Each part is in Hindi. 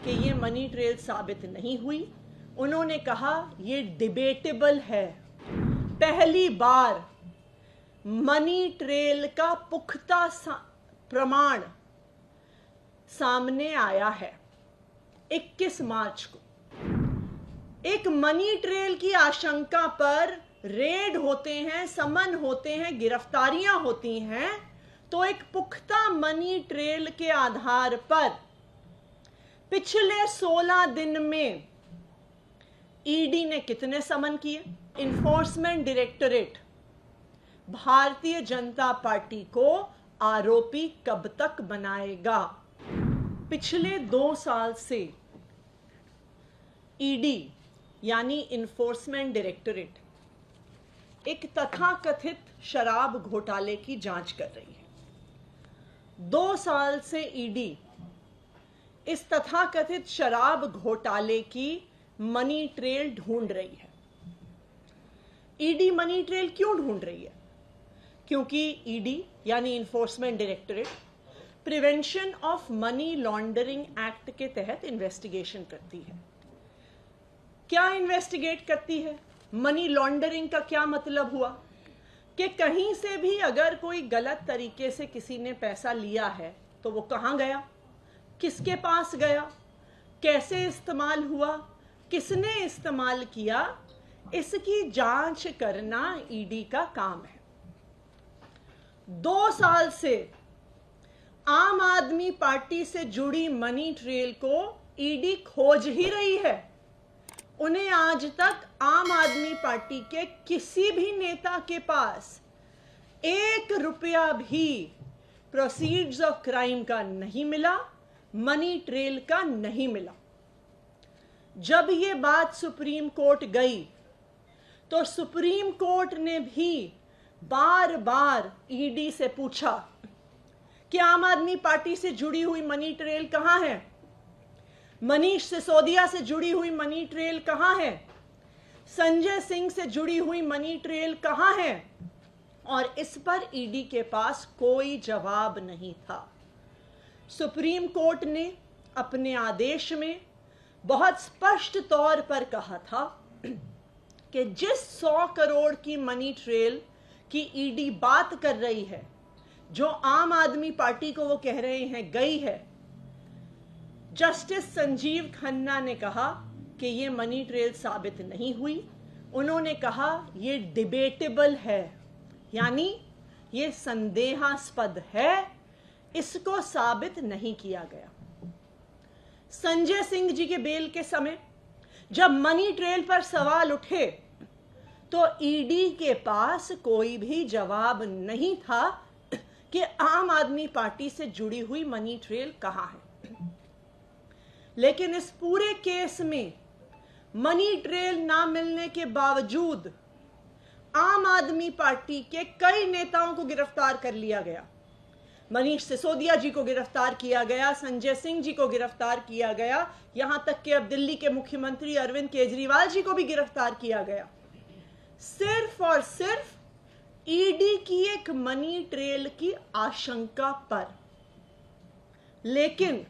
कि ये मनी ट्रेल साबित नहीं हुई। उन्होंने कहा ये डिबेटेबल है। पहली बार मनी ट्रेल का पुख्ता प्रमाण सामने आया है 21 मार्च को। एक मनी ट्रेल की आशंका पर रेड होते हैं, समन होते हैं, गिरफ्तारियां होती हैं, तो एक पुख्ता मनी ट्रेल के आधार पर पिछले 16 दिन में ईडी ने कितने समन किए? Enforcement directorate Bharatiya Janata party को आरोपी कब तक बनाएगा? पिछले 2 साल से ईडी यानी इन्फोर्समेंट डायरेक्टरेट एक तथाकथित शराब घोटाले की जांच कर रही है। 2 साल से ईडी इस तथाकथित शराब घोटाले की मनी ट्रेल ढूंढ रही है। ईडी मनी ट्रेल क्यों ढूंढ रही है? क्योंकि ईडी यानी enforcement directorate prevention of money laundering act के तहत इन्वेस्टिगेशन करती है। क्या इन्वेस्टिगेट करती है? मनी लॉन्ड्रिंग का क्या मतलब हुआ कि कहीं से भी अगर कोई गलत तरीके से किसी ने पैसा लिया है तो वो कहां गया, किसके पास गया, कैसे इस्तेमाल हुआ, किसने इस्तेमाल किया, इसकी जांच करना ईडी का काम है। 2 साल से आम आदमी पार्टी से जुड़ी मनी ट्रेल को ईडी खोज ही रही है। उन्हें आज तक आम आदमी पार्टी के किसी भी नेता के पास 1 रुपया भी प्रोसीड्स ऑफ क्राइम का नहीं मिला, मनी ट्रेल का नहीं मिला। जब ये बात सुप्रीम कोर्ट गई तो सुप्रीम कोर्ट ने भी बार बार ईडी से पूछा कि आम आदमी पार्टी से जुड़ी हुई मनी ट्रेल कहां है, मनीष सिसोदिया से जुड़ी हुई मनी ट्रेल कहां है, संजय सिंह से जुड़ी हुई मनी ट्रेल कहां है, और इस पर ईडी के पास कोई जवाब नहीं था। सुप्रीम कोर्ट ने अपने आदेश में बहुत स्पष्ट तौर पर कहा था कि जिस 100 करोड़ की मनी ट्रेल की ईडी बात कर रही है, जो आम आदमी पार्टी को वो कह रहे हैं गई है, जस्टिस संजीव खन्ना ने कहा कि ये मनी ट्रेल साबित नहीं हुई। उन्होंने कहा ये डिबेटेबल है, यानी ये संदेहास्पद है, इसको साबित नहीं किया गया। संजय सिंह जी के बेल के समय जब मनी ट्रेल पर सवाल उठे तो ईडी के पास कोई भी जवाब नहीं था कि आम आदमी पार्टी से जुड़ी हुई मनी ट्रेल कहां है। लेकिन इस पूरे केस में मनी ट्रेल ना मिलने के बावजूद आम आदमी पार्टी के कई नेताओं को गिरफ्तार कर लिया गया। मनीष सिसोदिया जी को गिरफ्तार किया गया, संजय सिंह जी को गिरफ्तार किया गया, यहां तक कि अब दिल्ली के मुख्यमंत्री अरविंद केजरीवाल जी को भी गिरफ्तार किया गया, सिर्फ और सिर्फ ईडी की एक मनी ट्रेल की आशंका पर। लेकिन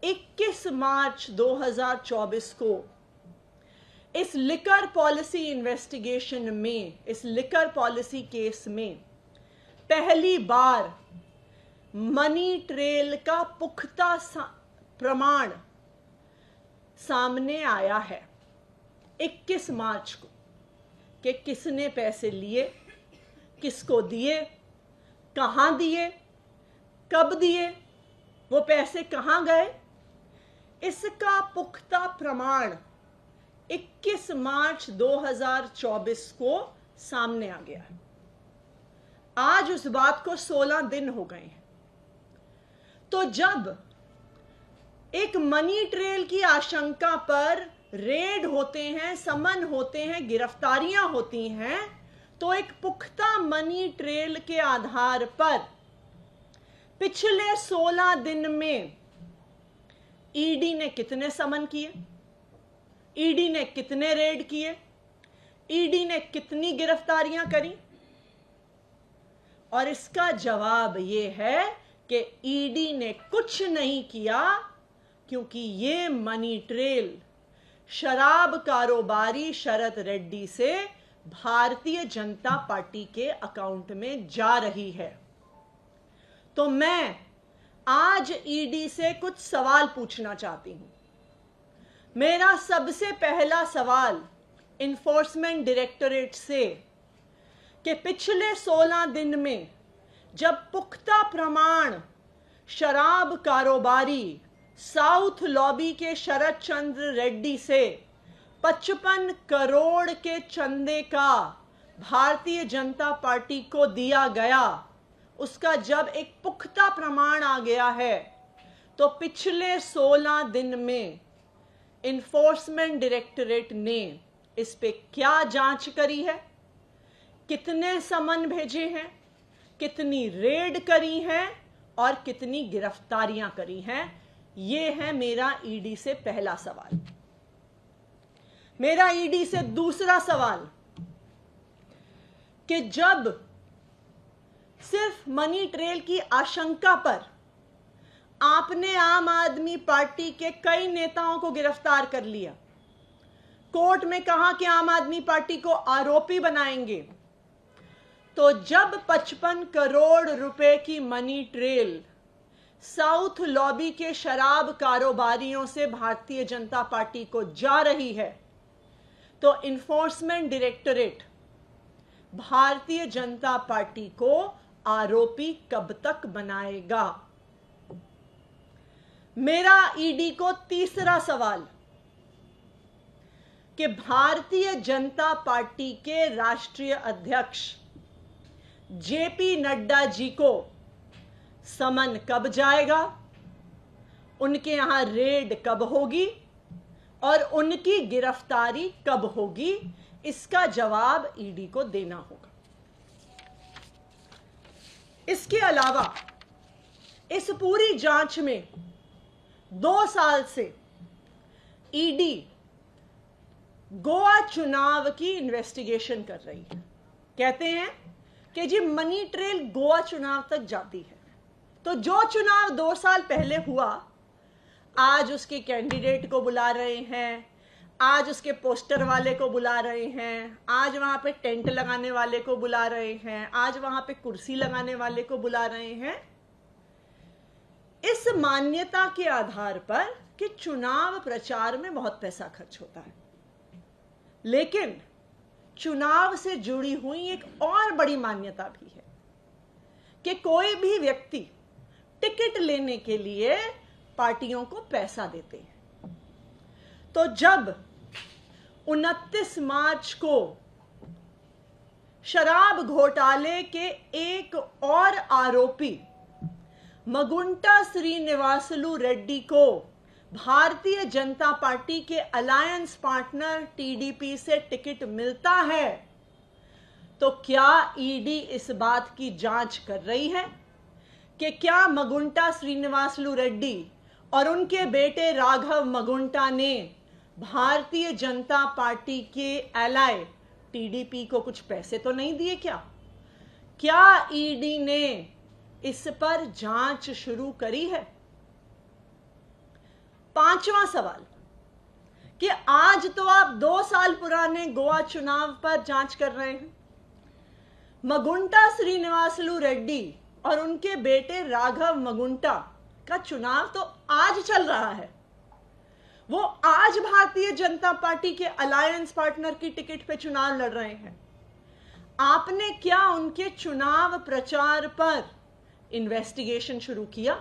21 मार्च 2024 को इस लिकर पॉलिसी इन्वेस्टिगेशन में, इस लिकर पॉलिसी केस में पहली बार मनी ट्रेल का पुख्ता प्रमाण सामने आया है 21 मार्च को कि किसने पैसे लिए, किसको दिए, कहां दिए, कब दिए, वो पैसे कहां गए, इसका पुख्ता प्रमाण 21 मार्च 2024 को सामने आ गया है। आज उस बात को 16 दिन हो गए हैं। तो जब एक मनी ट्रेल की आशंका पर रेड होते हैं, समन होते हैं, गिरफ्तारियां होती हैं, तो एक पुख्ता मनी ट्रेल के आधार पर पिछले 16 दिन में ईडी ने कितने समन किए, ईडी ने कितने रेड किए, ईडी ने कितनी गिरफ्तारियां करी? और इसका जवाब यह है कि ईडी ने कुछ नहीं किया, क्योंकि ये मनी ट्रेल शराब कारोबारी शरद रेड्डी से भारतीय जनता पार्टी के अकाउंट में जा रही है। तो मैं आज ईडी से कुछ सवाल पूछना चाहती हूं। मेरा सबसे पहला सवाल इन्फोर्समेंट डायरेक्टरेट से कि पिछले 16 दिन में जब पुख्ता प्रमाण शराब कारोबारी साउथ लॉबी के शरद चंद्र रेड्डी से 55 करोड़ के चंदे का भारतीय जनता पार्टी को दिया गया, उसका जब एक पुख्ता प्रमाण आ गया है, तो पिछले 16 दिन में इन्फोर्समेंट डायरेक्टरेट ने इस पे क्या जांच करी है, कितने समन भेजे हैं, कितनी रेड करी हैं और कितनी गिरफ्तारियां करी हैं। ये है मेरा ईडी से पहला सवाल। मेरा ईडी से दूसरा सवाल कि जब सिर्फ मनी ट्रेल की आशंका पर आपने आम आदमी पार्टी के कई नेताओं को गिरफ्तार कर लिया, कोर्ट में कहा कि आम आदमी पार्टी को आरोपी बनाएंगे, तो जब 55 करोड़ रुपए की मनी ट्रेल साउथ लॉबी के शराब कारोबारियों से भारतीय जनता पार्टी को जा रही है, तो enforcement directorate Bharatiya Janata party को आरोपी कब तक बनाएगा। मेरा ईडी को तीसरा सवाल कि भारतीय जनता पार्टी के राष्ट्रीय अध्यक्ष जेपी नड्डा जी को समन कब जाएगा, उनके यहां रेड कब होगी और उनकी गिरफ्तारी कब होगी, इसका जवाब ईडी को देना होगा। इसके अलावा इस पूरी जांच में 2 साल से ईडी गोवा चुनाव की इन्वेस्टिगेशन कर रही है। कहते हैं कि जी मनी ट्रेल गोवा चुनाव तक जाती है, तो जो चुनाव 2 साल पहले हुआ, आज उसके कैंडिडेट को बुला रहे हैं, आज उसके पोस्टर वाले को बुला रहे हैं, आज वहां पे टेंट लगाने वाले को बुला रहे हैं, आज वहां पे कुर्सी लगाने वाले को बुला रहे हैं, इस मान्यता के आधार पर कि चुनाव प्रचार में बहुत पैसा खर्च होता है। लेकिन चुनाव से जुड़ी हुई एक और बड़ी मान्यता भी है कि कोई भी व्यक्ति टिकट लेने के लिए पार्टियों को पैसा देते हैं। तो जब 29 मार्च को शराब घोटाले के एक और आरोपी मगुंटा श्रीनिवासलू रेड्डी को भारतीय जनता पार्टी के अलायंस पार्टनर टीडीपी से टिकट मिलता है, तो क्या ईडी इस बात की जांच कर रही है कि क्या मगुंटा श्रीनिवासलू रेड्डी और उनके बेटे राघव मगुंटा ने भारतीय जनता पार्टी के एलाय टीडीपी को कुछ पैसे तो नहीं दिए? क्या ईडी ने इस पर जांच शुरू करी है? 5वां सवाल कि आज तो आप 2 साल पुराने गोवा चुनाव पर जांच कर रहे हैं। मगुंटा श्रीनिवासलू रेड्डी और उनके बेटे राघव मगुंटा का चुनाव तो आज चल रहा है। वो आज भारतीय जनता पार्टी के अलायंस पार्टनर की टिकट पे चुनाव लड़ रहे हैं। आपने क्या उनके चुनाव प्रचार पर इन्वेस्टिगेशन शुरू किया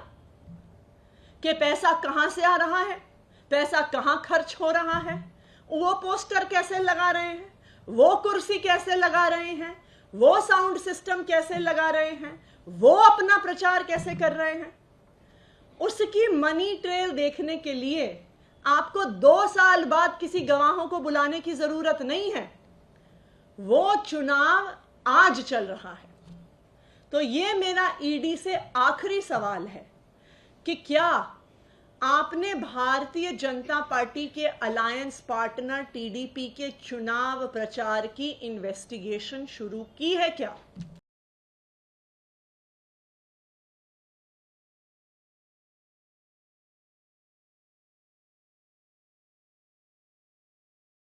कि पैसा कहां से आ रहा है, पैसा कहां खर्च हो रहा है, वो पोस्टर कैसे लगा रहे हैं, वो कुर्सी कैसे लगा रहे हैं, वो साउंड सिस्टम कैसे लगा रहे हैं, वो अपना प्रचार कैसे कर रहे हैं? उसकी मनी ट्रेल देखने के लिए आपको 2 साल बाद किसी गवाहों को बुलाने की जरूरत नहीं है। वो चुनाव आज चल रहा है। तो ये मेरा ईडी से आखिरी सवाल है कि क्या आपने भारतीय जनता पार्टी के अलायंस पार्टनर टीडीपी के चुनाव प्रचार की इन्वेस्टिगेशन शुरू की है क्या?